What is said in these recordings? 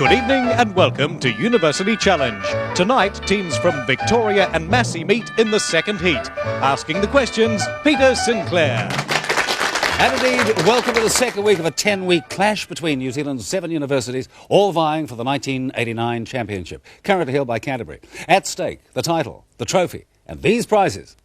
Good evening and welcome to University Challenge. Tonight, teams from Victoria and Massey meet in the second heat. Asking the questions, Peter Sinclair. And indeed, welcome to the second week of a 10-week clash between New Zealand's 7 universities, all vying for the 1989 championship, currently held by Canterbury. At stake, the title, the trophy, and these prizes.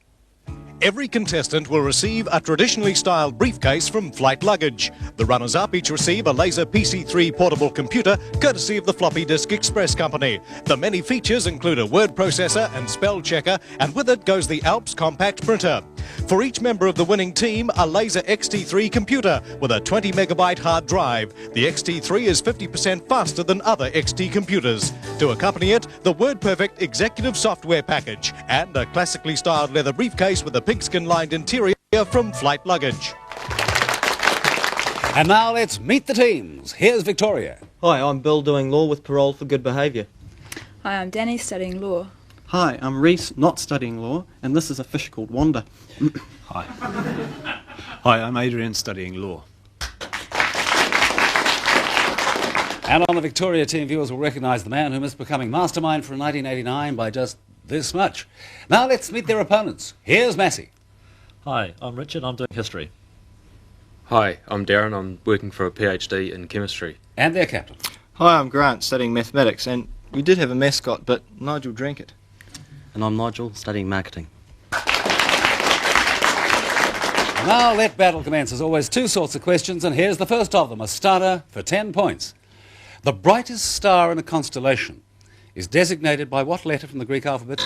Every contestant will receive a traditionally styled briefcase from Flight Luggage. The runners-up each receive a laser PC3 portable computer, courtesy of the Floppy Disk Express Company. The many features include a word processor and spell checker, and with it goes the Alps compact printer. For each member of the winning team, a laser XT3 computer with a 20 megabyte hard drive. The XT3 is 50% faster than other XT computers. To accompany it, the WordPerfect executive software package and a classically styled leather briefcase with a pigskin-lined interior from Flight Luggage. And now let's meet the teams. Here's Victoria. Hi, I'm Bill doing law with parole for good behaviour. Hi, I'm Danny studying law. Hi, I'm Reese, not studying law, and this is a fish called Wanda. Hi. Hi, I'm Adrian, studying law. And on the Victoria team, viewers will recognise the man who missed becoming mastermind for 1989 by just this much. Now let's meet their opponents. Here's Massey. Hi, I'm Richard, I'm doing history. Hi, I'm Darren, I'm working for a PhD in chemistry. And their captain. Hi, I'm Grant studying mathematics, and we did have a mascot, but Nigel drank it. And I'm Nigel, studying marketing. Now let battle commence. As always, two sorts of questions, and here's the first of them, a starter for 10 points. The brightest star in a constellation is designated by what letter from the Greek alphabet?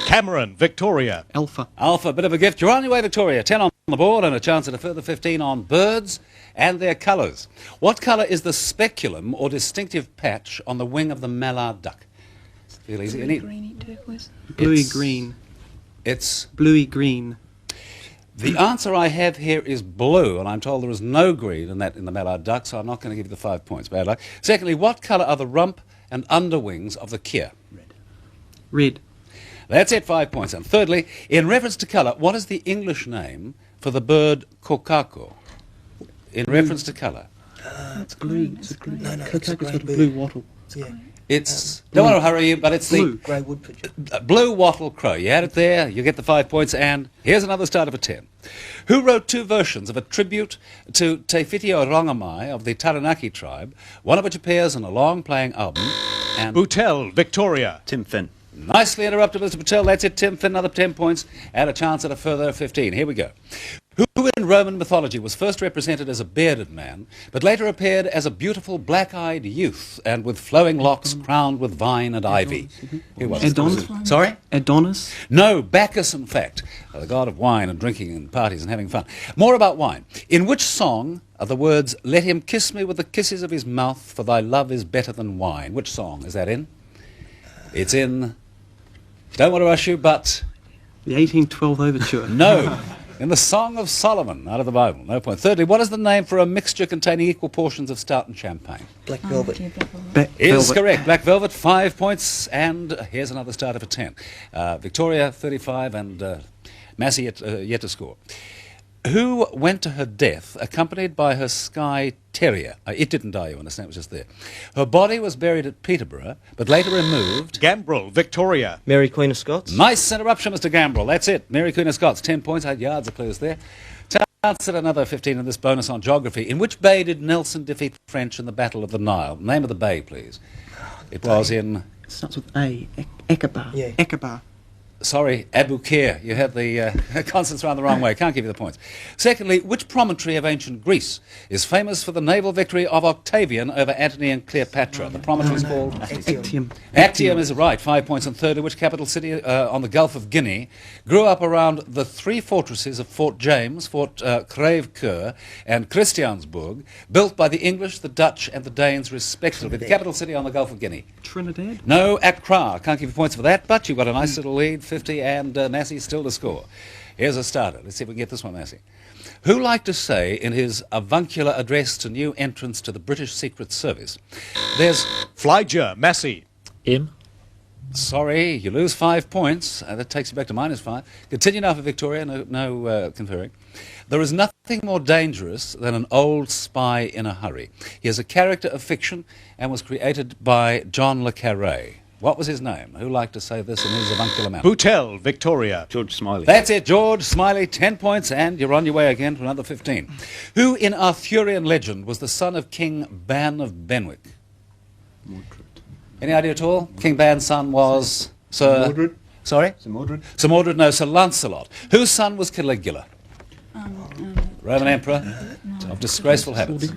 Cameron, Victoria. Alpha. Alpha, bit of a gift. You're on your way, Victoria. 10 on the board and a chance at a further 15 on birds and their colours. What colour is the speculum or distinctive patch on the wing of the mallard duck? Feel easy. Greeny turquoise. Bluey green. It's Bluey green. the answer I have here is blue, and I'm told there is no green in the mallard duck, so I'm not going to give you the 5 points. Bad luck. Secondly, what colour are the rump and underwings of the kea? Red. That's it, 5 points. And thirdly, in reference to colour, what is the English name for the bird kokako? In reference to colour. It's blue. It's a blue. No, It's it's got grey a blue wattle. Yeah. It's, don't want to hurry you, but it's Blue. Grey wood pigeon. the blue wattle crow. You had it there, you get the 5 points, and here's another starter for 10. Who wrote two versions of a tribute to Te Whitio Rongamai of the Taranaki tribe, one of which appears in a long-playing album, and... Boutel, Victoria. Tim Finn. Nicely interrupted, Mr. Patel. That's it, Tim Finn, another 10 points, and a chance at a further 15. Here we go. Who in Roman mythology was first represented as a bearded man, but later appeared as a beautiful black-eyed youth, and with flowing locks crowned with vine and ivy? Who was it? Adonis. Sorry? Adonis. No, Bacchus, in fact, the god of wine and drinking and parties and having fun. More about wine. In which song are the words, "Let him kiss me with the kisses of his mouth, for thy love is better than wine"? Which song is that in? It's in... Don't want to rush you, but... The 1812 Overture. No. In the Song of Solomon, out of the Bible. No point. Thirdly, what is the name for a mixture containing equal portions of stout and champagne? Black velvet. Black Is velvet. correct. Black Velvet, 5 points, and here's another starter for 10. Victoria, 35, and Massey yet to score. Who went to her death accompanied by her Skye Terrier? It didn't die, you understand, it was just there. Her body was buried at Peterborough, but later removed. Gambrel, Victoria. Mary Queen of Scots. Nice interruption, Mr. Gambrel. That's it. Mary Queen of Scots, 10 points, 8 yards of clues there. Chance at another 15 in this bonus on geography. In which bay did Nelson defeat the French in the Battle of the Nile? Name of the bay, please. It was in... It starts with A. Aqaba. Yeah. Aqaba. Sorry, Abu Kir. You had the consonants round the wrong way. Can't give you the points. Secondly, which promontory of ancient Greece is famous for the naval victory of Octavian over Antony and Cleopatra? The promontory is called... Actium. Actium is right, 5 points. And thirdly, which capital city on the Gulf of Guinea grew up around the three fortresses of Fort James, Fort Crèvecoeur, and Christiansburg, built by the English, the Dutch, and the Danes respectively? The capital city on the Gulf of Guinea. Trinidad. No, Accra. Can't give you points for that, but you've got a nice little lead, 50, and Massey still to score. Here's a starter. Let's see if we can get this one, Massey. Who liked to say in his avuncular address to new entrants to the British Secret Service, there's... Flyger, Massey. M. Sorry, you lose 5 points. That takes you back to -5. Continue now for Victoria, no conferring. There is nothing more dangerous than an old spy in a hurry. He is a character of fiction and was created by John le Carré. What was his name? Who liked to say this in his avuncular manner? Boutel, Victoria. George Smiley. That's it, George Smiley, 10 points, and you're on your way again for another 15. Who in Arthurian legend was the son of King Ban of Benwick? Mordred. Any idea at all? King Ban's son was Sir... Mordred. Sorry? Sir Mordred. Sir Mordred, no, Sir Lancelot. Whose son was Caligula? Roman Emperor of disgraceful habits.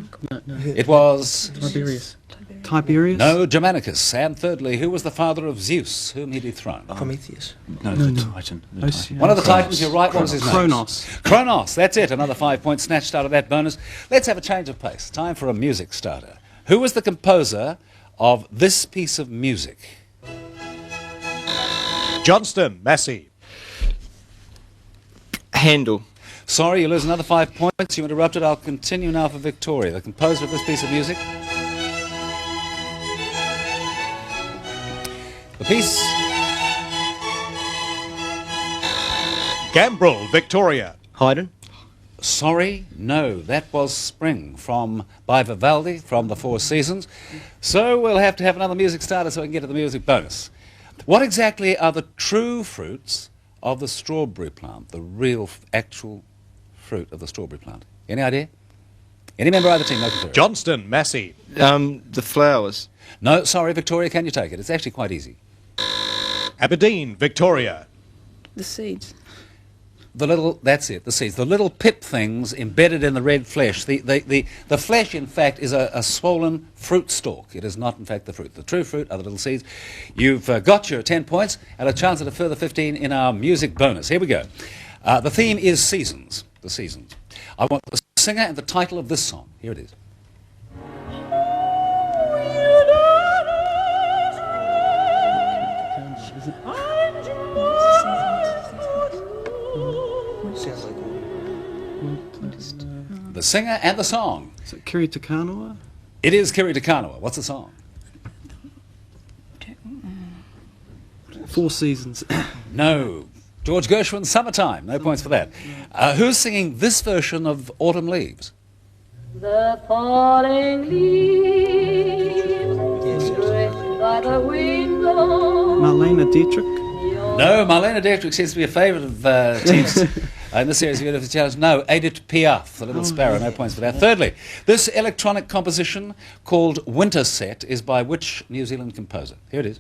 It was... Tiberius. Tiberius? No, Germanicus. And thirdly, who was the father of Zeus, whom he dethroned? Prometheus. No, the Titan. The Titan. One of the Titans, you're right, what was his name? Kronos. Kronos, that's it, another 5 points snatched out of that bonus. Let's have a change of pace. Time for a music starter. Who was the composer of this piece of music? Johnston, Massey. Handel. Sorry, you lose another 5 points. You interrupted. I'll continue now for Victoria, the composer of this piece of music. The piece... Gambrel, Victoria. Haydn. Sorry, no, that was Spring by Vivaldi from the Four Seasons. So we'll have to have another music starter so we can get to the music bonus. What exactly are the true fruits of the strawberry plant, the real, actual fruit of the strawberry plant? Any idea? Any member of the team? No conferring. Johnston, Massey. The flowers. No, sorry, Victoria, can you take it? It's actually quite easy. Aberdeen, Victoria. The seeds. That's it, the seeds. The little pip things embedded in the red flesh. The flesh, in fact, is a swollen fruit stalk. It is not, in fact, the fruit. The true fruit are the little seeds. You've got your 10 points and a chance at a further 15 in our music bonus. Here we go. The theme is seasons. The seasons. I want the singer and the title of this song. Here it is. The singer and the song. Is it Kiri Te Kanawa? It is Kiri Te Kanawa. What's the song? Four Seasons. No. George Gershwin's Summertime. No points for that. Who's singing this version of Autumn Leaves? The falling leaves drift by the window. Marlene Dietrich? No, Marlene Dietrich seems to be a favourite of teams in this series of University Challenge. No, Edith Piaf, The Little Sparrow. No points for that. Thirdly, this electronic composition called Winterset is by which New Zealand composer? Here it is.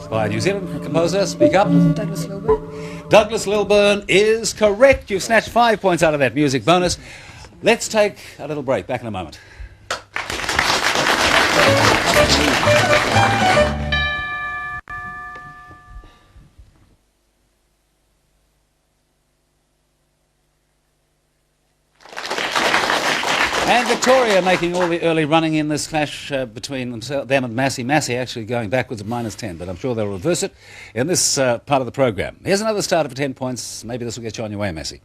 By a New Zealand composer, speak up. Douglas Lilburn. Douglas Lilburn is correct. You've snatched 5 points out of that music bonus. Let's take a little break. Back in a moment. And Victoria making all the early running in this clash between them and Massey. Massey actually going backwards at -10, but I'm sure they'll reverse it in this part of the programme. Here's another starter for 10 points. Maybe this will get you on your way, Massey.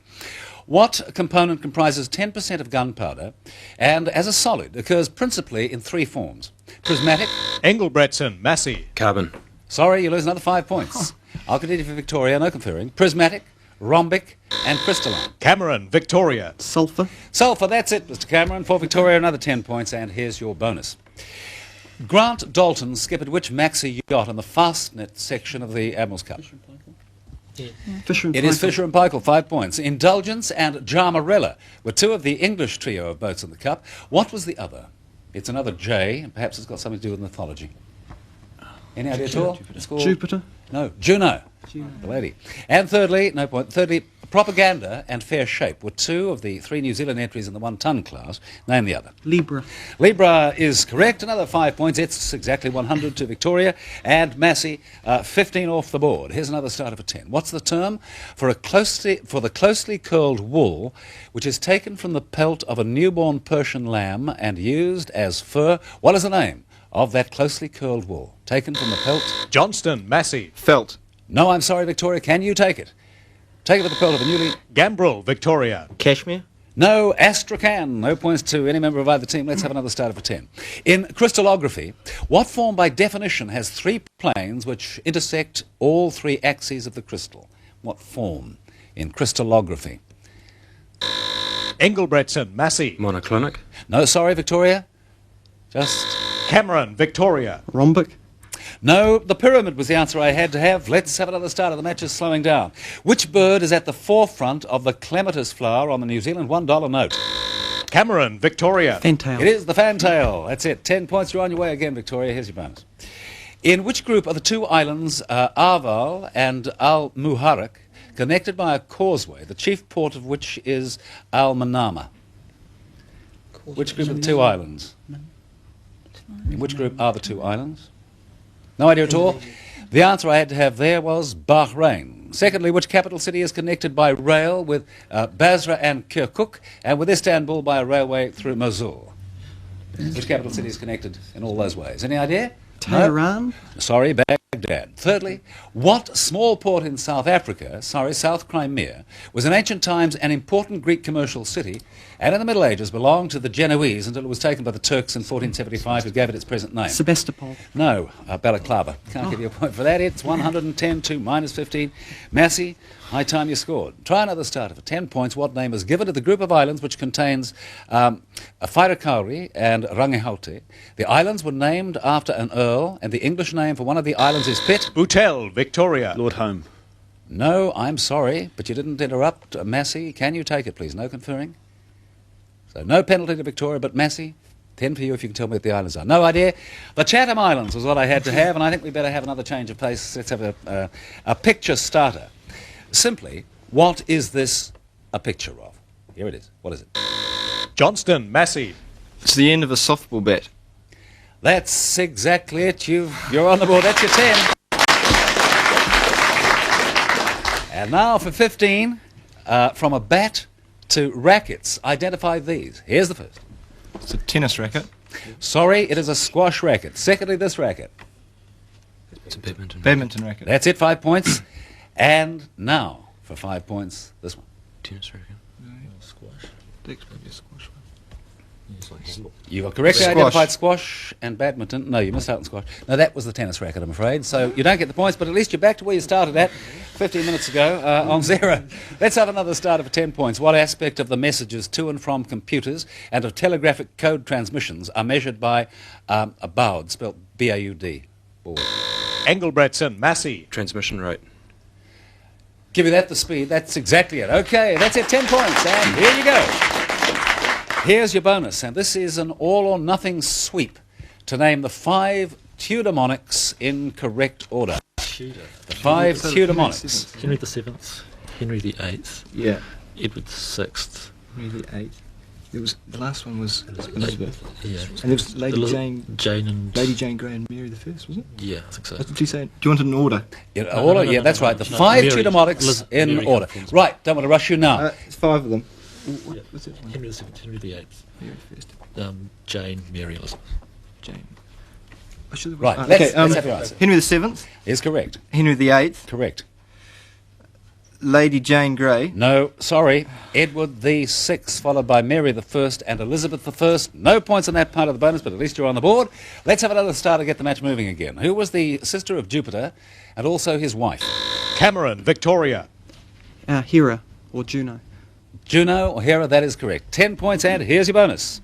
What component comprises 10% of gunpowder and, as a solid, occurs principally in 3 forms? Prismatic. Engelbretson, Massey. Carbon. Sorry, you lose another 5 points. I'll continue for Victoria, no conferring. Prismatic, rhombic, and crystalline. Cameron, Victoria. Sulphur? Sulphur, that's it, Mr. Cameron. For Victoria, another 10 points, and here's your bonus. Grant Dalton skippered which Maxi yacht on the Fastnet section of the Admiral's Cup? Fisher and It is Paykel. Fisher and Paykel, 5 points. Indulgence and Jarmarella were 2 of the English trio of boats in the Cup. What was the other? It's another J, and perhaps it's got something to do with mythology. Any idea at all? It's called... Jupiter? No, Juno. The lady. And thirdly, no point, thirdly, Propaganda and Fair Shape were 2 of the 3 New Zealand entries in the 1-ton class. Name the other. Libra. Libra is correct. Another 5 points. It's exactly 100 to Victoria. And Massey, 15 off the board. Here's another starter for 10. What's the term for the closely curled wool which is taken from the pelt of a newborn Persian lamb and used as fur? What is the name of that closely curled wool taken from the pelt? Johnston, Massey. Felt. No, I'm sorry, Victoria. Can you take it? Take it with the pearl of a newly... Gambrel, Victoria. Kashmir. No, Astrakhan. No points to any member of either team. Let's have another starter for 10. In crystallography, what form by definition has three planes which intersect all three axes of the crystal? What form in crystallography? Engelbretson, Massey. Monoclinic. No, sorry, Victoria. Just... Cameron, Victoria. Rhombic. No, the pyramid was the answer I had to have. Let's have another starter. The match is slowing down. Which bird is at the forefront of the clematis flower on the New Zealand $1 note? Cameron, Victoria. Fantail. It is the fantail. That's it. 10 points. You're on your way again, Victoria. Here's your bonus. In which group are the two islands, Arval and Al Muharraq, connected by a causeway, the chief port of which is Al Manama? Which group are the two islands? In which group are the two islands? No idea at all. The answer I had to have there was Bahrain. Secondly, which capital city is connected by rail with Basra and Kirkuk, and with Istanbul by a railway through Mosul? Which capital city is connected in all those ways? Any idea? Tehran. No? Sorry, Baghdad. Thirdly, what small port in South Africa, South Crimea, was in ancient times an important Greek commercial city, and in the Middle Ages belonged to the Genoese until it was taken by the Turks in 1475, who gave it its present name? Sebastopol. No, Balaclava. Can't give you a point for that. It's 110 to minus 15. Massey, high time you scored. Try another starter for 10 points. What name is given to the group of islands which contains Whairakauri and Rangihaute? The islands were named after an earl, and the English name for one of the islands is Pitt. Boutel, Victoria. Lord Home. No, I'm sorry, but you didn't interrupt. Massey, can you take it, please? No conferring. So no penalty to Victoria, but Massey, 10 for you if you can tell me what the islands are. No idea. The Chatham Islands was what I had to have, and I think we better have another change of pace. Let's have a picture starter. Simply, what is this a picture of? Here it is. What is it? Johnston, Massey. It's the end of a softball bat. That's exactly it. You're on the board. That's your 10. And now for 15, from a bat to rackets. Identify these. Here's the first. It's a tennis racket. Sorry, it is a squash racket. Secondly, this racket. It's a badminton. Badminton racket. That's it, 5 points. And now, for 5 points, this one. Tennis racket. Squash. Squash. It's like handball. You got correctly Squash. identified squash and badminton. No, you missed out on squash. No, that was the tennis racket, I'm afraid. So you don't get the points, but at least you're back to where you started at 15 minutes ago on 0. Let's have another starter for 10 points. What aspect of the messages to and from computers and of telegraphic code transmissions are measured by a baud, spelled B-A-U-D? Baud. Engelbretson, Massey. Transmission rate. Give you that, the speed. That's exactly it. Okay, that's it, 10 points. And here you go. Here's your bonus, and this is an all-or-nothing sweep to name the 5 Tudor monarchs in correct order. Tudor. The 5 Tudor monarchs. Henry the Seventh, Henry the Eighth, Yeah. Edward the Sixth. Henry the Eighth. It was the last one was Elizabeth. Yeah. And it was Lady Jane and Lady Jane Grey and Mary the First, was it? Yeah, I think so. What did you say? Do you want it in order? Yeah, No, yeah, that's right. The no, 5 Mary. Tudor monarchs in Mary order. Hopkins. Right, don't want to rush you now. It's 5 of them. Yeah. What's it? Henry the Seventh, Henry the Eighth, Mary the First. Jane, Mary, Elizabeth. Jane. I should have Right, okay, let's have your answer. Henry the Seventh, Is correct. Henry the Eighth, Correct. Lady Jane Grey. No, sorry. Edward the Sixth, followed by Mary the First and Elizabeth the First. No points on that part of the bonus, but at least you're on the board. Let's have another star to get the match moving again. Who was the sister of Jupiter and also his wife? Cameron, Victoria. Hera or Juno. Juno or Hera, that is correct. 10 points, and here's your bonus.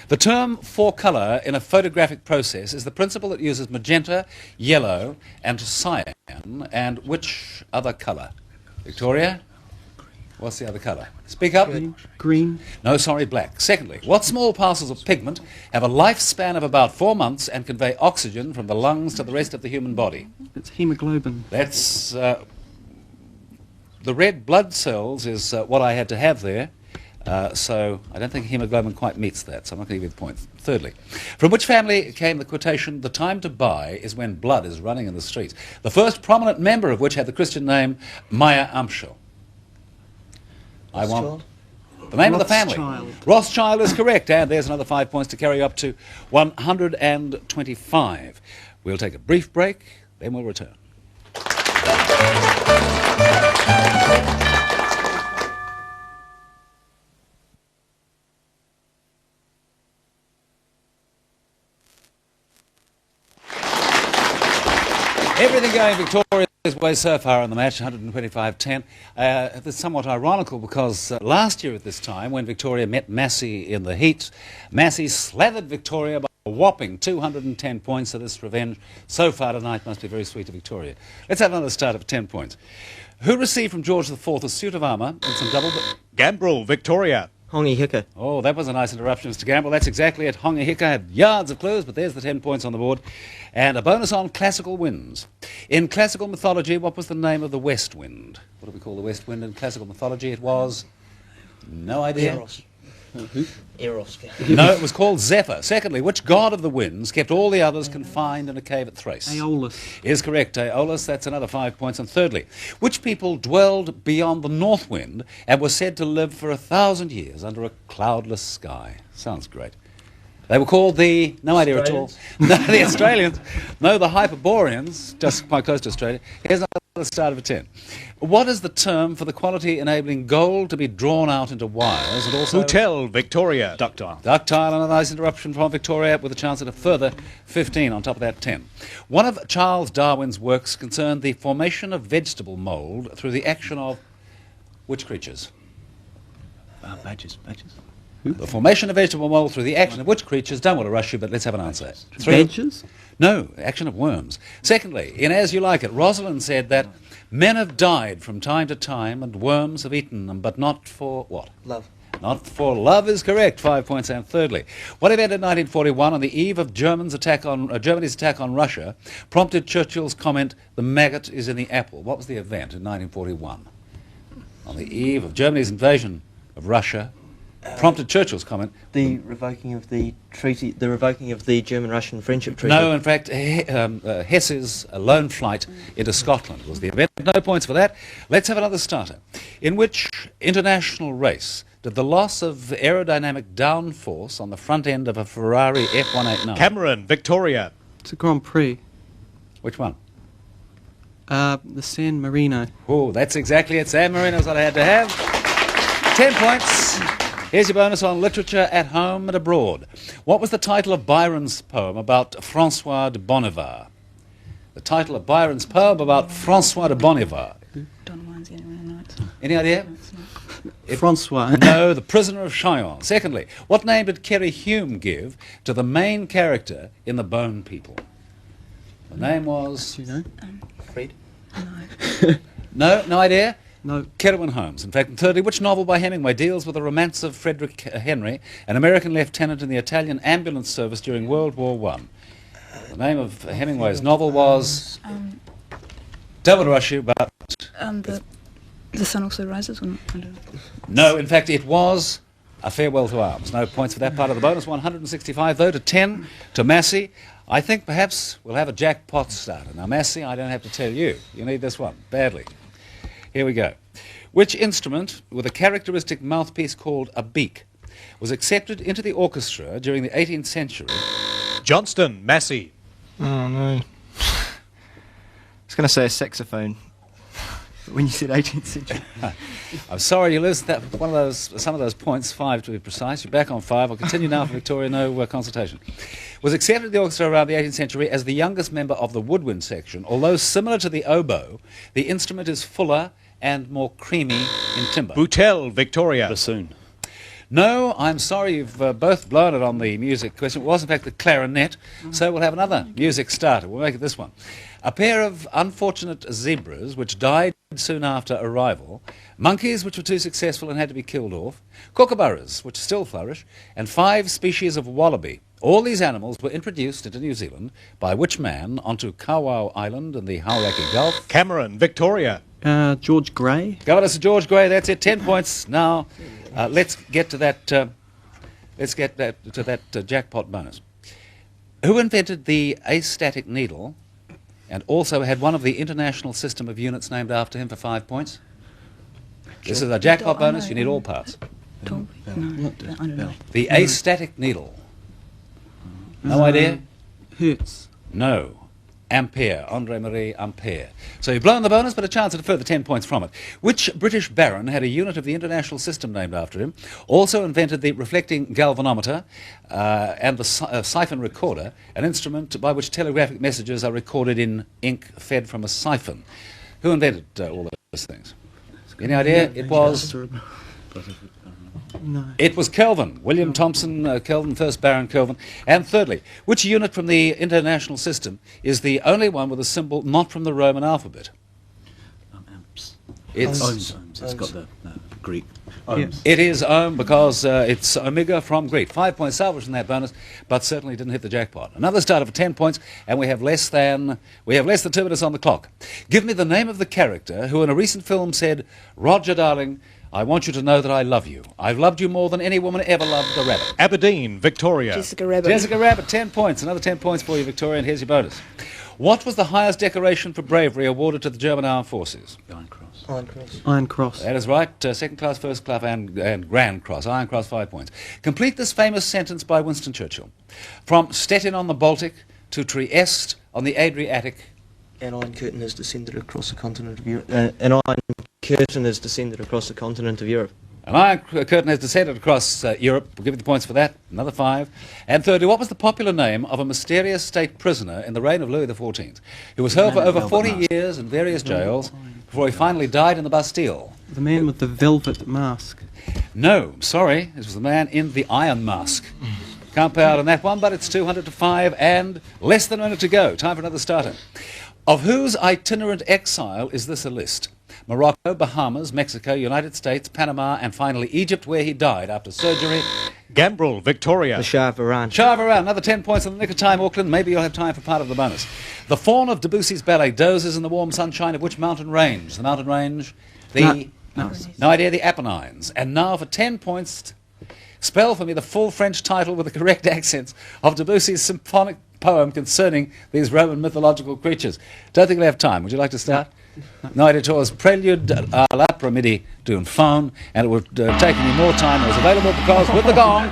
The term for colour in a photographic process is the principle that uses magenta, yellow, and cyan. And which other colour? Victoria? What's the other colour? Speak up. Green. No, sorry, black. Secondly, what small parcels of pigment have a lifespan of about 4 months and convey oxygen from the lungs to the rest of the human body? It's hemoglobin. That's... the red blood cells is what I had to have there. So I don't think hemoglobin quite meets that, so I'm not going to give you the point. Thirdly, from which family came the quotation, "The time to buy is when blood is running in the streets," the first prominent member of which had the Christian name Meyer Amschel? I want the name of the family. Rothschild. Rothschild is correct, and there's another 5 points to carry you up to 125. We'll take a brief break, then we'll return. Everything going Victoria's way so far in the match, 125-10. It's somewhat ironical because last year at this time, when Victoria met Massey in the heat, Massey slathered Victoria by a whopping 210 points, so this revenge so far tonight must be very sweet to Victoria. Let's have another start of 10 points. Who received from George IV a suit of armour and some double... Gambrel, Victoria. Hongi Hika. Oh, that was a nice interruption, Mr. Gamble. That's exactly it. Hongi Hika had yards of clues, but there's the 10 points on the board. And a bonus on classical winds. In classical mythology, what was the name of the west wind? What do we call the west wind in classical mythology? It was... No idea. Eros. Eros. No, it was called Zephyr. Secondly, which god of the winds kept all the others confined in a cave at Thrace? Aeolus. Is correct, Aeolus. That's another 5 points. And thirdly, which people dwelled beyond the north wind and were said to live for 1,000 years under a cloudless sky? Sounds great. They were called the... No idea at all. No, the Australians. No, the Hyperboreans, just quite close to Australia. Here's another start of a 10. What is the term for the quality enabling gold to be drawn out into wires and also... Hotel, Victoria. Ductile. Ductile, and a nice interruption from Victoria with a chance at a further 15 on top of that 10. One of Charles Darwin's works concerned the formation of vegetable mould through the action of which creatures? Badgers. The formation of vegetable mould through the action of which creatures? Don't want to rush you, but let's have an answer. Badgers? No, action of worms. Secondly, in As You Like It, Rosalind said that men have died from time to time and worms have eaten them, but not for what? Love. Not for love is correct, 5 points. And thirdly, what event in 1941 on the eve of Germany's attack on Russia prompted Churchill's comment, "The maggot is in the apple"? What was the event in 1941? On the eve of Germany's invasion of Russia, prompted Churchill's comment. The revoking of the treaty, the revoking of the German-Russian friendship treaty. No, in fact, Hess's lone flight into Scotland was the event. No points for that. Let's have another starter. In which international race did the loss of aerodynamic downforce on the front end of a Ferrari F189? Cameron, Victoria. It's a Grand Prix. Which one? The San Marino. Oh, that's exactly it. San Marino's what I had to have. 10 points. Here's your bonus on literature at home and abroad. What was the title of Byron's poem about François de Bonnevar? The title of Byron's poem about François de Bonnevar. Don't mind anyone night. Any idea? Francois. No, The Prisoner of Chillon. Secondly, what name did Kerry Hume give to the main character in The Bone People? The name was... Do you know? Fred. No, no idea? No. Kerwin Holmes. In fact, and thirdly, which novel by Hemingway deals with the romance of Frederick Henry, an American lieutenant in the Italian ambulance service during World War I? The name of Hemingway's novel was... Don't want to rush you, but... The sun also rises, or not? I don't know. No, in fact, it was A Farewell to Arms. No points for that part of the bonus. 165, though, to 10 to Massey. I think perhaps we'll have a jackpot starter. Now, Massey, I don't have to tell you. You need this one badly. Here we go. Which instrument, with a characteristic mouthpiece called a beak, was accepted into the orchestra during the 18th century? Johnston, Massey. Oh, no. I was going to say a saxophone. But when you said 18th century... I'm sorry you lose that some of those points, 5 to be precise. You're back on 5. I'll continue now for Victoria, no consultation. Was accepted in the orchestra around the 18th century as the youngest member of the woodwind section. Although similar to the oboe, the instrument is fuller and more creamy in timbre. Boutel, Victoria. Bassoon. No, I'm sorry, you've both blown it on the music question. It was, in fact, the clarinet, so we'll have another music starter. We'll make it this one. A pair of unfortunate zebras which died soon after arrival, monkeys which were too successful and had to be killed off, kookaburras which still flourish, and 5 species of wallaby. All these animals were introduced into New Zealand by which man onto Kawau Island in the Hauraki Gulf? Cameron, Victoria. George Gray. Governor Sir George Gray, that's it, 10 points. Now, let's get to that jackpot bonus. Who invented the astatic needle and also had one of the international system of units named after him for 5 points? This is a jackpot bonus, you need all parts. No, I don't know. The astatic needle. No idea? Hertz. No. Ampere, André-Marie Ampere. So you've blown the bonus, but a chance at a further 10 points from it. Which British baron had a unit of the International System named after him, also invented the reflecting galvanometer and the siphon recorder, an instrument by which telegraphic messages are recorded in ink fed from a siphon? Who invented all those things? Any idea? It was... No. It was Kelvin, William Thompson Kelvin, first Baron Kelvin. And thirdly, which unit from the International System is the only one with a symbol not from the Roman alphabet? Amps. It's Ohms. It's got the Greek. Ohms. It is ohm because it's omega from Greek. 5 points salvaged from that bonus, but certainly didn't hit the jackpot. Another starter for 10 points, and we have less than 2 minutes on the clock. Give me the name of the character who in a recent film said, "Roger, darling, I want you to know that I love you. I've loved you more than any woman ever loved a rabbit." Aberdeen, Victoria. Jessica Rabbit. Jessica Rabbit, 10 points. Another 10 points for you, Victoria, and here's your bonus. What was the highest decoration for bravery awarded to the German Armed Forces? Iron Cross. Iron Cross. Iron Cross. That is right. Second class, first class, and Grand Cross. Iron Cross, 5 points. Complete this famous sentence by Winston Churchill. From Stettin on the Baltic to Trieste on the Adriatic. An iron curtain has descended across the continent of Europe. An iron curtain has descended across the continent of Europe. An iron curtain has descended across Europe. We'll give you the points for that. Another 5. And thirdly, what was the popular name of a mysterious state prisoner in the reign of Louis XIV, who was held for over 40 years in various jails before he finally died in the Bastille? The man with the velvet mask. No, sorry. This was the man in the iron mask. Can't pay out on that one, but it's 200 to 5 and less than a minute to go. Time for another starter. Of whose itinerant exile is this a list? Morocco, Bahamas, Mexico, United States, Panama, and finally Egypt, where he died after surgery. Gambrel, Victoria. The Shah of Iran. Shah of Iran, another 10 points in the nick of time, Auckland. Maybe you'll have time for part of the bonus. The faun of Debussy's ballet dozes in the warm sunshine of which mountain range? The mountain range? No idea, the Apennines. And now for 10 points, spell for me the full French title with the correct accents of Debussy's symphonic poem concerning these Roman mythological creatures. Don't think we have time. Would you like to start? No idea at all. It's Prelude à l'après-midi d'une faune, and it would take me more time than was available because with the gong,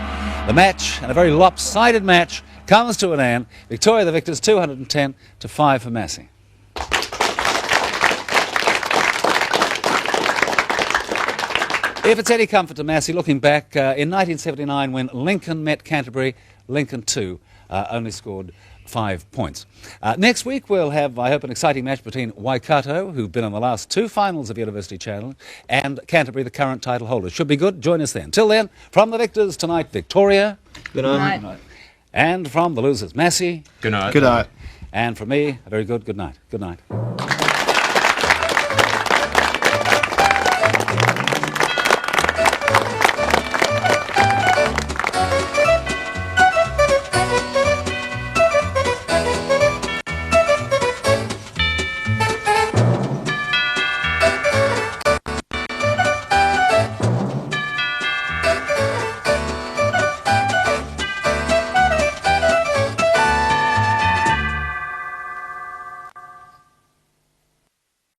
the match, and a very lopsided match, comes to an end. Victoria the victors, 210 to 5 for Massey. If it's any comfort to Massey, looking back, in 1979 when Lincoln met Canterbury, Lincoln too only scored 5 points. Next week we'll have, I hope, an exciting match between Waikato, who've been in the last 2 finals of University Challenge, and Canterbury, the current title holders. Should be good. Join us then. Till then, from the victors tonight, Victoria. Good night. Night. And from the losers, Massey. Good night. Good night. And from me, a very good night. Good night.